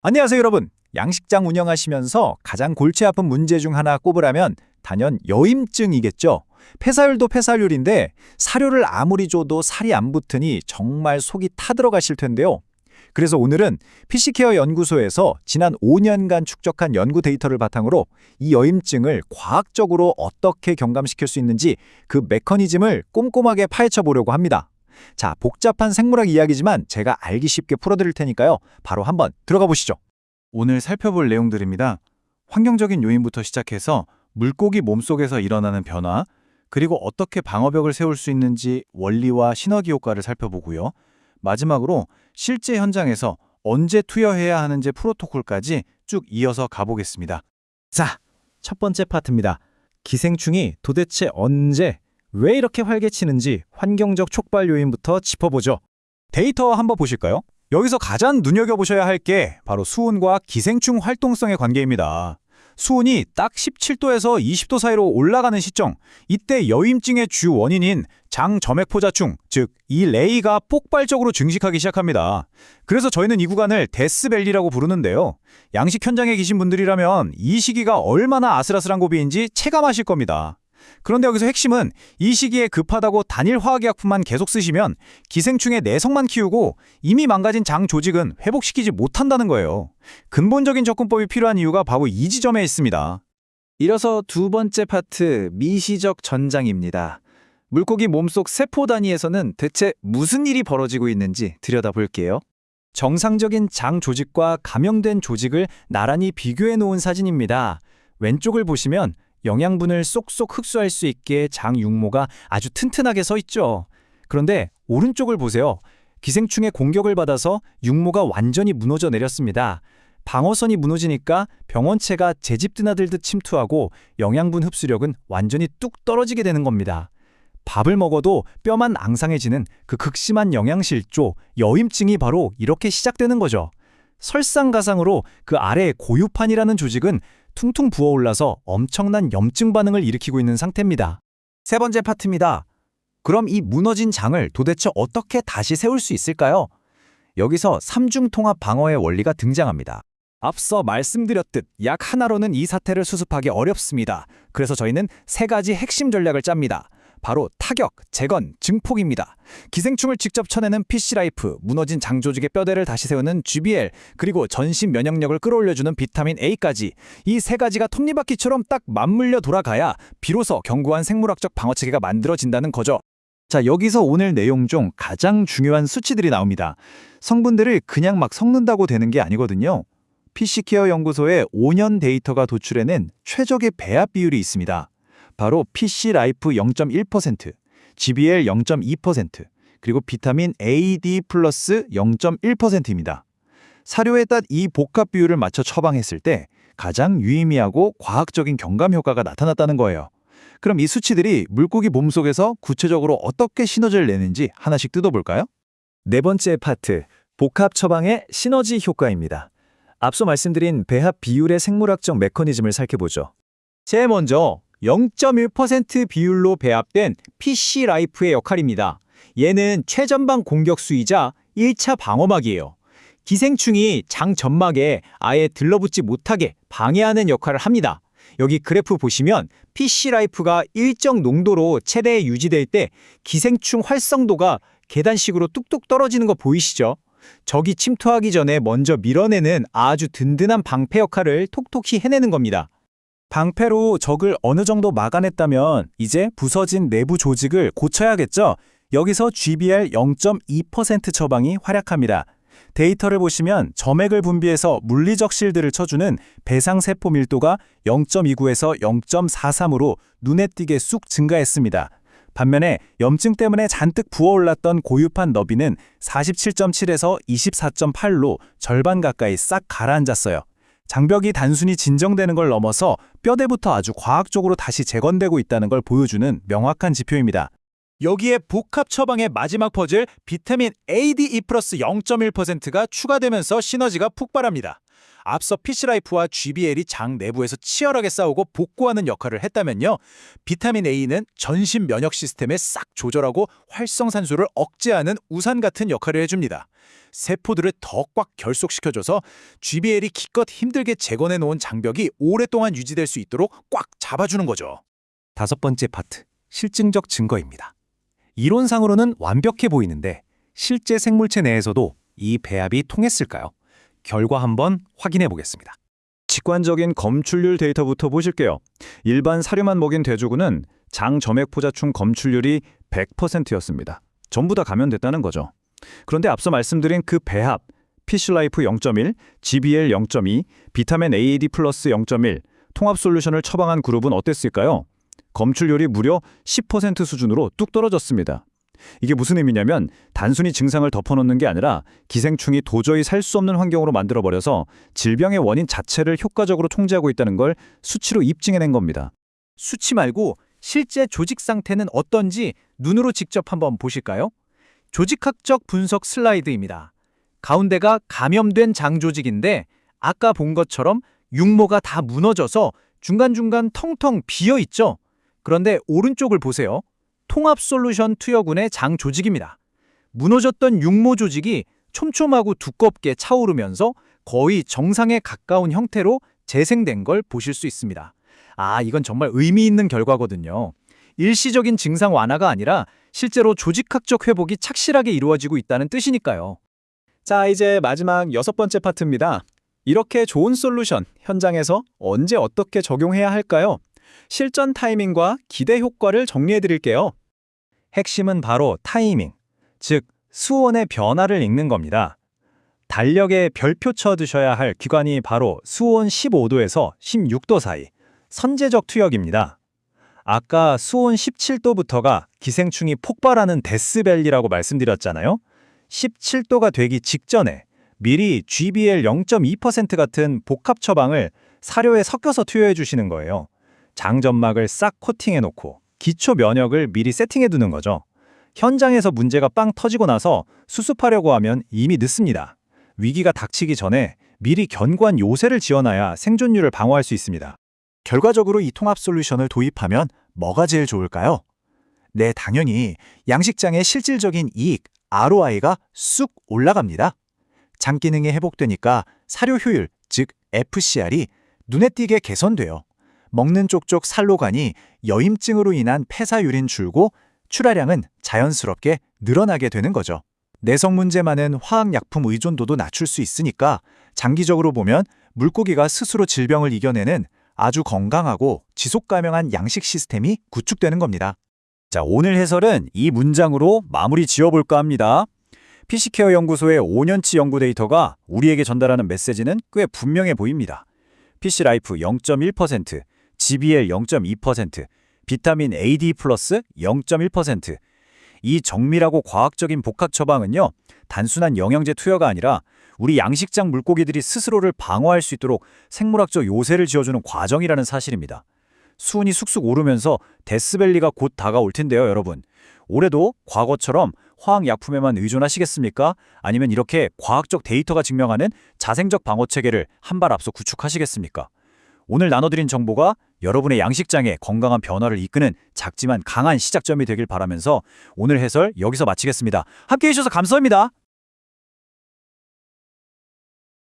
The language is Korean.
안녕하세요, 여러분. 양식장 운영하시면서 가장 골치 아픈 문제 중 하나 꼽으라면 단연 여임증이겠죠. 폐사율도 폐사율인데 사료를 아무리 줘도 살이 안 붙으니 정말 속이 타들어가실 텐데요. 그래서 오늘은 피시케어 연구소에서 지난 5년간 축적한 연구 데이터를 바탕으로 이 여임증을 과학적으로 어떻게 경감시킬 수 있는지 그 메커니즘을 꼼꼼하게 파헤쳐 보려고 합니다. 자, 복잡한 생물학 이야기지만 제가 알기 쉽게 풀어드릴 테니까요. 바로 한번 들어가 보시죠. 오늘 살펴볼 내용들입니다. 환경적인 요인부터 시작해서 물고기 몸속에서 일어나는 변화, 그리고 어떻게 방어벽을 세울 수 있는지 원리와 시너기 효과를 살펴보고요. 마지막으로 실제 현장에서 언제 투여해야 하는지 프로토콜까지 쭉 이어서 가보겠습니다. 자, 첫 번째 파트입니다. 기생충이 도대체 언제, 왜 이렇게 활개치는지 환경적 촉발 요인부터 짚어보죠. 데이터 한번 보실까요? 여기서 가장 눈여겨보셔야 할 게 바로 수온과 기생충 활동성의 관계입니다. 수온이 딱 17도에서 20도 사이로 올라가는 시점, 이때 여임증의 주 원인인 장점액포자충, 즉 이 레이가 폭발적으로 증식하기 시작합니다. 그래서 저희는 이 구간을 데스밸리라고 부르는데요. 양식 현장에 계신 분들이라면 이 시기가 얼마나 아슬아슬한 고비인지 체감하실 겁니다. 그런데 여기서 핵심은 이 시기에 급하다고 단일 화학약품만 계속 쓰시면 기생충의 내성만 키우고 이미 망가진 장 조직은 회복시키지 못한다는 거예요. 근본적인 접근법이 필요한 이유가 바로 이 지점에 있습니다. 이어서 두 번째 파트, 미시적 전장입니다. 물고기 몸속 세포 단위에서는 대체 무슨 일이 벌어지고 있는지 들여다볼게요. 정상적인 장 조직과 감염된 조직을 나란히 비교해 놓은 사진입니다. 왼쪽을 보시면 영양분을 쏙쏙 흡수할 수 있게 장 육모가 아주 튼튼하게 서 있죠. 그런데 오른쪽을 보세요. 기생충의 공격을 받아서 육모가 완전히 무너져 내렸습니다. 방어선이 무너지니까 병원체가 제집 드나들듯 침투하고 영양분 흡수력은 완전히 뚝 떨어지게 되는 겁니다. 밥을 먹어도 뼈만 앙상해지는 그 극심한 영양실조, 여임증이 바로 이렇게 시작되는 거죠. 설상가상으로 그 아래의 고유판이라는 조직은 퉁퉁 부어올라서 엄청난 염증 반응을 일으키고 있는 상태입니다. 세 번째 파트입니다. 그럼 이 무너진 장을 도대체 어떻게 다시 세울 수 있을까요? 여기서 삼중통합 방어의 원리가 등장합니다. 앞서 말씀드렸듯 약 하나로는 이 사태를 수습하기 어렵습니다. 그래서 저희는 세 가지 핵심 전략을 짭니다. 바로 타격, 재건, 증폭입니다. 기생충을 직접 쳐내는 피쉬라이프, 무너진 장 조직의 뼈대를 다시 세우는 GBL, 그리고 전신 면역력을 끌어올려주는 비타민 A까지 이 세 가지가 톱니바퀴처럼 딱 맞물려 돌아가야 비로소 견고한 생물학적 방어체계가 만들어진다는 거죠. 자, 여기서 오늘 내용 중 가장 중요한 수치들이 나옵니다. 성분들을 그냥 막 섞는다고 되는 게 아니거든요. 피시케어 연구소의 5년 데이터가 도출해낸 최적의 배합 비율이 있습니다. 바로 피쉬라이프 0.1%, GBL 0.2%, 그리고 비타민 A, D 플러스 0.1%입니다. 사료에 딱 이 복합 비율을 맞춰 처방했을 때 가장 유의미하고 과학적인 경감 효과가 나타났다는 거예요. 그럼 이 수치들이 물고기 몸속에서 구체적으로 어떻게 시너지를 내는지 하나씩 뜯어볼까요? 네 번째 파트, 복합 처방의 시너지 효과입니다. 앞서 말씀드린 배합 비율의 생물학적 메커니즘을 살펴보죠. 제일 먼저 0.1% 비율로 배합된 피쉬라이프의 역할입니다. 얘는 최전방 공격수이자 1차 방어막이에요. 기생충이 장 점막에 아예 들러붙지 못하게 방해하는 역할을 합니다. 여기 그래프 보시면 피쉬라이프가 일정 농도로 체내에 유지될 때 기생충 활성도가 계단식으로 뚝뚝 떨어지는 거 보이시죠? 적이 침투하기 전에 먼저 밀어내는 아주 든든한 방패 역할을 톡톡히 해내는 겁니다. 방패로 적을 어느 정도 막아냈다면 이제 부서진 내부 조직을 고쳐야겠죠? 여기서 GBL 0.2% 처방이 활약합니다. 데이터를 보시면 점액을 분비해서 물리적 실드를 쳐주는 배상세포 밀도가 0.29에서 0.43으로 눈에 띄게 쑥 증가했습니다. 반면에 염증 때문에 잔뜩 부어올랐던 고유판 너비는 47.7에서 24.8로 절반 가까이 싹 가라앉았어요. 장벽이 단순히 진정되는 걸 넘어서 뼈대부터 아주 과학적으로 다시 재건되고 있다는 걸 보여주는 명확한 지표입니다. 여기에 복합 처방의 마지막 퍼즐 비타민 ADE 플러스 0.1%가 추가되면서 시너지가 폭발합니다. 앞서 피쉬라이프와 GBL이 장 내부에서 치열하게 싸우고 복구하는 역할을 했다면요. 비타민 A는 전신 면역 시스템을 싹 조절하고 활성산소를 억제하는 우산 같은 역할을 해줍니다. 세포들을 더 꽉 결속시켜줘서 GBL이 기껏 힘들게 재건해놓은 장벽이 오랫동안 유지될 수 있도록 꽉 잡아주는 거죠. 5번째 파트, 실증적 증거입니다. 이론상으로는 완벽해 보이는데 실제 생물체 내에서도 이 배합이 통했을까요? 결과 한번 확인해 보겠습니다. 직관적인 검출률 데이터부터 보실게요. 일반 사료만 먹인 돼지고는 장 점액포자충 검출률이 100%였습니다. 전부 다 감염됐다는 거죠. 그런데 앞서 말씀드린 그 배합, 피쉬라이프 0.1, GBL 0.2, 비타민 AD 플러스 0.1, 통합 솔루션을 처방한 그룹은 어땠을까요? 검출률이 무려 10% 수준으로 뚝 떨어졌습니다. 이게 무슨 의미냐면 단순히 증상을 덮어놓는 게 아니라 기생충이 도저히 살 수 없는 환경으로 만들어버려서 질병의 원인 자체를 효과적으로 통제하고 있다는 걸 수치로 입증해낸 겁니다. 수치 말고 실제 조직 상태는 어떤지 눈으로 직접 한번 보실까요? 조직학적 분석 슬라이드입니다. 가운데가 감염된 장 조직인데 아까 본 것처럼 육모가 다 무너져서 중간중간 텅텅 비어있죠? 그런데 오른쪽을 보세요. 통합 솔루션 투여군의 장 조직입니다. 무너졌던 육모 조직이 촘촘하고 두껍게 차오르면서 거의 정상에 가까운 형태로 재생된 걸 보실 수 있습니다. 이건 정말 의미 있는 결과거든요. 일시적인 증상 완화가 아니라 실제로 조직학적 회복이 착실하게 이루어지고 있다는 뜻이니까요. 자, 이제 마지막 6번째 파트입니다. 이렇게 좋은 솔루션, 현장에서 언제 어떻게 적용해야 할까요? 실전 타이밍과 기대 효과를 정리해 드릴게요. 핵심은 바로 타이밍, 즉 수온의 변화를 읽는 겁니다. 달력에 별표 쳐두셔야 할 기관이 바로 수온 15도에서 16도 사이, 선제적 투역입니다. 아까 수온 17도부터가 기생충이 폭발하는 데스밸리라고 말씀드렸잖아요. 17도가 되기 직전에 미리 GBL 0.2% 같은 복합 처방을 사료에 섞어서 투여해 주시는 거예요. 장점막을 싹 코팅해 놓고 기초 면역을 미리 세팅해 두는 거죠. 현장에서 문제가 빵 터지고 나서 수습하려고 하면 이미 늦습니다. 위기가 닥치기 전에 미리 견고한 요새를 지어놔야 생존율을 방어할 수 있습니다. 결과적으로 이 통합 솔루션을 도입하면 뭐가 제일 좋을까요? 네, 당연히 양식장의 실질적인 이익, ROI가 쑥 올라갑니다. 장 기능이 회복되니까 사료 효율, 즉 FCR이 눈에 띄게 개선돼요. 먹는 쪽쪽 살로간이 여임증으로 인한 폐사율인 줄고 출하량은 자연스럽게 늘어나게 되는 거죠. 내성 문제 많은 화학약품 의존도도 낮출 수 있으니까 장기적으로 보면 물고기가 스스로 질병을 이겨내는 아주 건강하고 지속 가능한 양식 시스템이 구축되는 겁니다. 자, 오늘 해설은 이 문장으로 마무리 지어볼까 합니다. 피쉬케어 연구소의 5년치 연구 데이터가 우리에게 전달하는 메시지는 꽤 분명해 보입니다. 피쉬라이프 0.1%, GBL 0.2%, 비타민 AD 플러스 0.1%. 이 정밀하고 과학적인 복합 처방은요, 단순한 영양제 투여가 아니라 우리 양식장 물고기들이 스스로를 방어할 수 있도록 생물학적 요새를 지어주는 과정이라는 사실입니다. 수온이 쑥쑥 오르면서 데스밸리가 곧 다가올 텐데요, 여러분. 올해도 과거처럼 화학약품에만 의존하시겠습니까? 아니면 이렇게 과학적 데이터가 증명하는 자생적 방어체계를 한 발 앞서 구축하시겠습니까? 오늘 나눠드린 정보가 여러분의 양식장에 건강한 변화를 이끄는 작지만 강한 시작점이 되길 바라면서 오늘 해설 여기서 마치겠습니다. 함께해 주셔서 감사합니다.